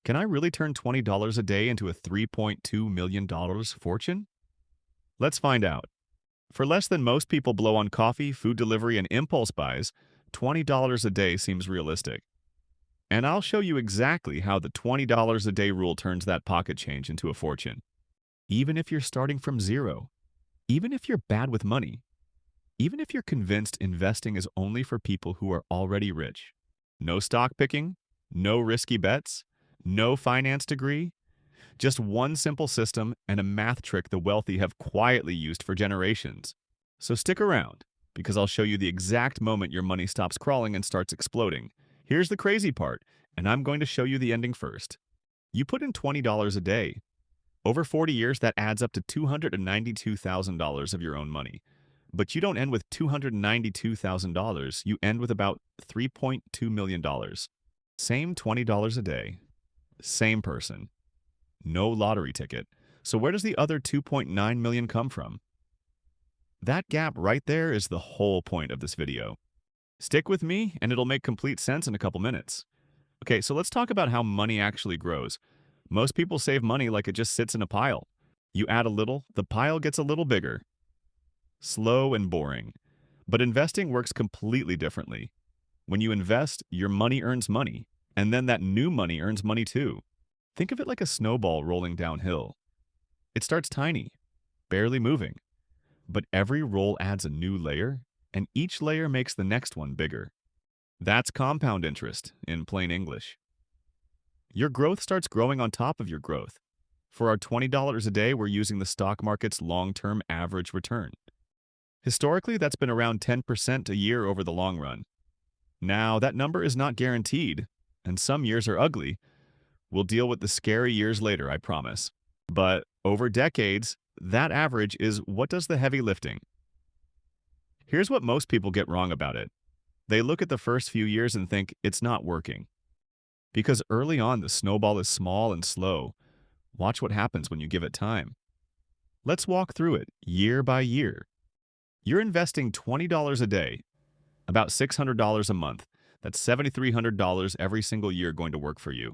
Can I really turn $20 a day into a $3.2 million fortune? Let's find out. For less than most people blow on coffee, food delivery, and impulse buys, $20 a day seems realistic. And I'll show you exactly how the $20 a day rule turns that pocket change into a fortune. Even if you're starting from zero, even if you're bad with money, even if you're convinced investing is only for people who are already rich. No stock picking, no risky bets, no finance degree, just one simple system and a math trick the wealthy have quietly used for generations. So stick around, because I'll show you the exact moment your money stops crawling and starts exploding. Here's the crazy part, and I'm going to show you the ending first. You put in $20 a day. Over 40 years, that adds up to $292,000 of your own money. But you don't end with $292,000, you end with about $3.2 million. Same $20 a day. Same person. No lottery ticket. So where does the other 2.9 million come from? That gap right there is the whole point of this video. Stick with me and it'll make complete sense in a couple minutes. Okay, so let's talk about how money actually grows. Most people save money like it just sits in a pile. You add a little, the pile gets a little bigger. Slow and boring. But investing works completely differently. When you invest, your money earns money, and then that new money earns money too. Think of it like a snowball rolling downhill. It starts tiny, barely moving, but every roll adds a new layer, and each layer makes the next one bigger. That's compound interest, in plain English. Your growth starts growing on top of your growth. For our $20 a day, we're using the stock market's long-term average return. Historically, that's been around 10% a year over the long run. Now, that number is not guaranteed, and some years are ugly. We'll deal with the scary years later, I promise. But over decades, that average is what does the heavy lifting. Here's what most people get wrong about it. They look at the first few years and think it's not working. Because early on, the snowball is small and slow. Watch what happens when you give it time. Let's walk through it year by year. You're investing $20 a day, about $600 a month. That's $7,300 every single year going to work for you.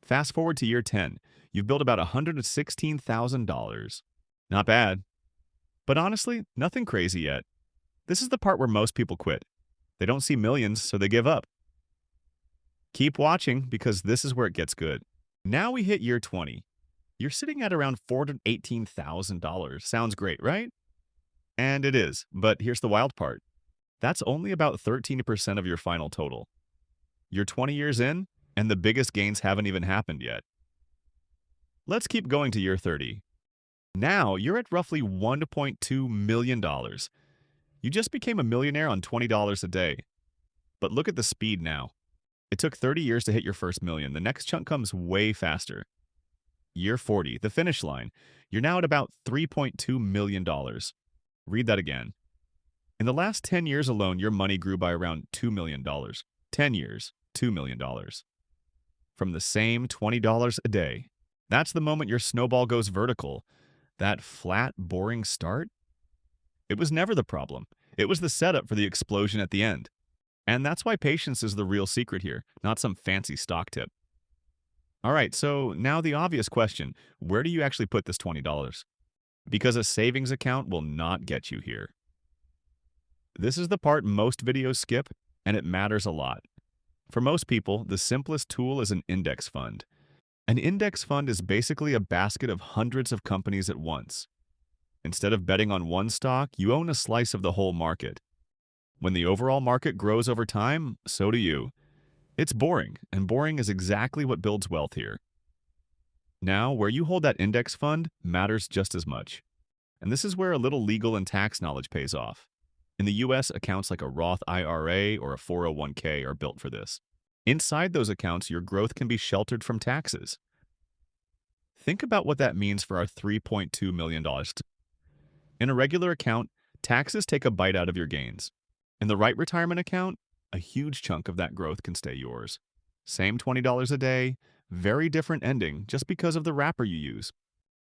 Fast forward to year 10, you've built about $116,000. Not bad. But honestly, nothing crazy yet. This is the part where most people quit. They don't see millions, so they give up. Keep watching, because this is where it gets good. Now we hit year 20. You're sitting at around $418,000. Sounds great, right? And it is, but here's the wild part. That's only about 13% of your final total. You're 20 years in, and the biggest gains haven't even happened yet. Let's keep going to year 30. Now you're at roughly $1.2 million. You just became a millionaire on $20 a day. But look at the speed now. It took 30 years to hit your first million. The next chunk comes way faster. Year 40, the finish line. You're now at about $3.2 million. Read that again. In the last 10 years alone, your money grew by around $2 million. 10 years, $2 million. From the same $20 a day. That's the moment your snowball goes vertical. That flat, boring start? It was never the problem. It was the setup for the explosion at the end. And that's why patience is the real secret here, not some fancy stock tip. All right, so now the obvious question, where do you actually put this $20? Because a savings account will not get you here. This is the part most videos skip, and it matters a lot. For most people, the simplest tool is an index fund. An index fund is basically a basket of hundreds of companies at once. Instead of betting on one stock, you own a slice of the whole market. When the overall market grows over time, so do you. It's boring, and boring is exactly what builds wealth here. Now, where you hold that index fund matters just as much. And this is where a little legal and tax knowledge pays off. In the US, accounts like a Roth IRA or a 401k are built for this. Inside those accounts, your growth can be sheltered from taxes. Think about what that means for our $3.2 million. In a regular account, taxes take a bite out of your gains. In the right retirement account, a huge chunk of that growth can stay yours. Same $20 a day, very different ending just because of the wrapper you use.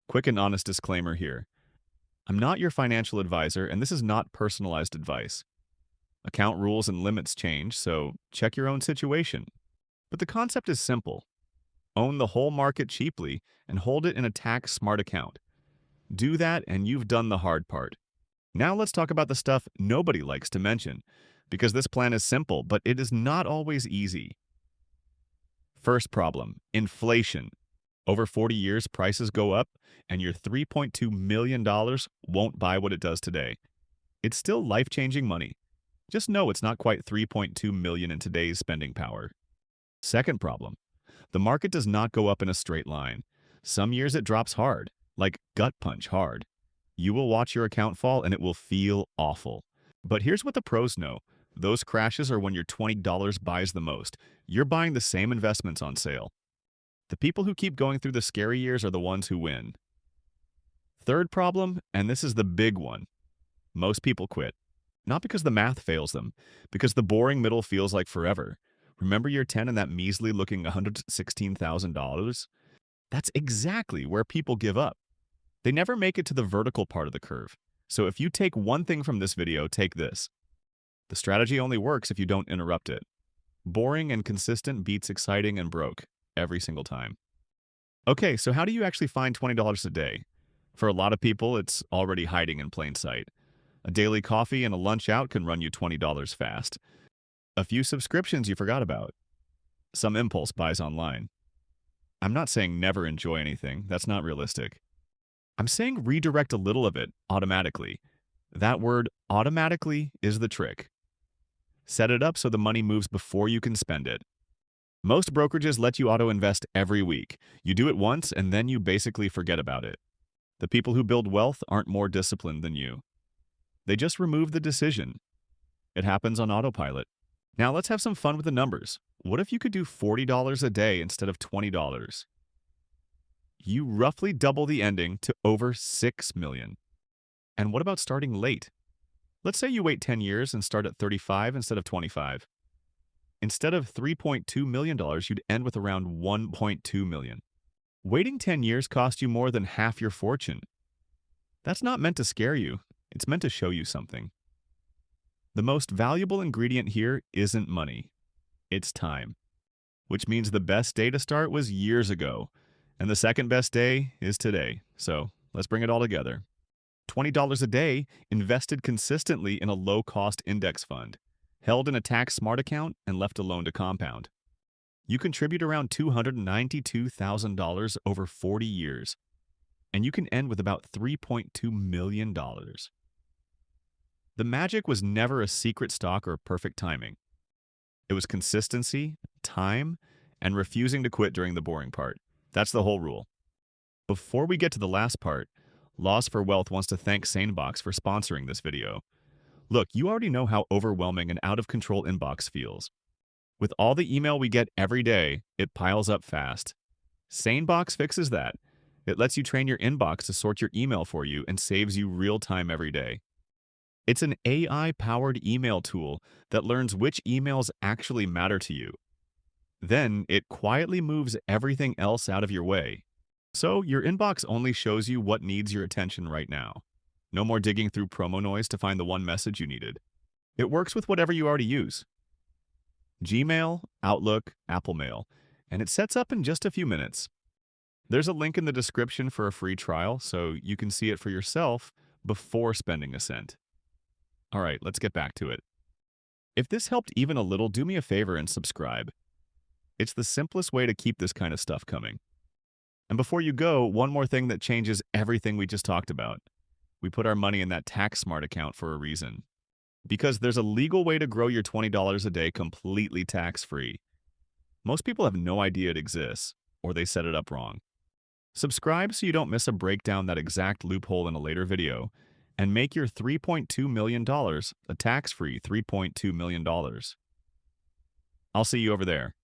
Quick and honest disclaimer here. I'm not your financial advisor, and this is not personalized advice. Account rules and limits change, so check your own situation. But the concept is simple. Own the whole market cheaply and hold it in a tax-smart account. Do that and you've done the hard part. Now let's talk about the stuff nobody likes to mention, because this plan is simple, but it is not always easy. First problem, inflation. Over 40 years, prices go up, and your $3.2 million won't buy what it does today. It's still life-changing money. Just know it's not quite 3.2 million in today's spending power. Second problem, the market does not go up in a straight line. Some years it drops hard, like gut punch hard. You will watch your account fall and it will feel awful. But here's what the pros know. Those crashes are when your $20 buys the most. You're buying the same investments on sale. The people who keep going through the scary years are the ones who win. Third problem, and this is the big one. Most people quit. Not because the math fails them, because the boring middle feels like forever. Remember year 10 and that measly-looking $116,000? That's exactly where people give up. They never make it to the vertical part of the curve. So if you take one thing from this video, take this. The strategy only works if you don't interrupt it. Boring and consistent beats exciting and broke every single time. Okay, so how do you actually find $20 a day? For a lot of people, it's already hiding in plain sight. A daily coffee and a lunch out can run you $20 fast. A few subscriptions you forgot about. Some impulse buys online. I'm not saying never enjoy anything. That's not realistic. I'm saying redirect a little of it automatically. That word automatically is the trick. Set it up so the money moves before you can spend it. Most brokerages let you auto-invest every week. You do it once and then you basically forget about it. The people who build wealth aren't more disciplined than you. They just remove the decision. It happens on autopilot. Now let's have some fun with the numbers. What if you could do $40 a day instead of $20? You roughly double the ending to over $6 million. And what about starting late? Let's say you wait 10 years and start at 35 instead of 25. Instead of $3.2 million, you'd end with around $1.2 million. Waiting 10 years cost you more than half your fortune. That's not meant to scare you. It's meant to show you something. The most valuable ingredient here isn't money. It's time. Which means the best day to start was years ago. And the second best day is today. So let's bring it all together. $20 a day invested consistently in a low-cost index fund, held in a tax-smart account and left alone to compound. You contribute around $292,000 over 40 years, and you can end with about $3.2 million. The magic was never a secret stock or perfect timing. It was consistency, time, and refusing to quit during the boring part. That's the whole rule. Before we get to the last part, Loss for Wealth wants to thank SaneBox for sponsoring this video. Look, you already know how overwhelming an out-of-control inbox feels. With all the email we get every day, it piles up fast. SaneBox fixes that. It lets you train your inbox to sort your email for you and saves you real time every day. It's an AI-powered email tool that learns which emails actually matter to you. Then it quietly moves everything else out of your way. So your inbox only shows you what needs your attention right now. No more digging through promo noise to find the one message you needed. It works with whatever you already use. Gmail, Outlook, Apple Mail, and it sets up in just a few minutes. There's a link in the description for a free trial so you can see it for yourself before spending a cent. All right, let's get back to it. If this helped even a little, do me a favor and subscribe. It's the simplest way to keep this kind of stuff coming. And before you go, one more thing that changes everything we just talked about. We put our money in that tax-smart account for a reason. Because there's a legal way to grow your $20 a day completely tax-free. Most people have no idea it exists, or they set it up wrong. Subscribe so you don't miss a breakdown that exact loophole in a later video, and make your $3.2 million a tax-free $3.2 million. I'll see you over there.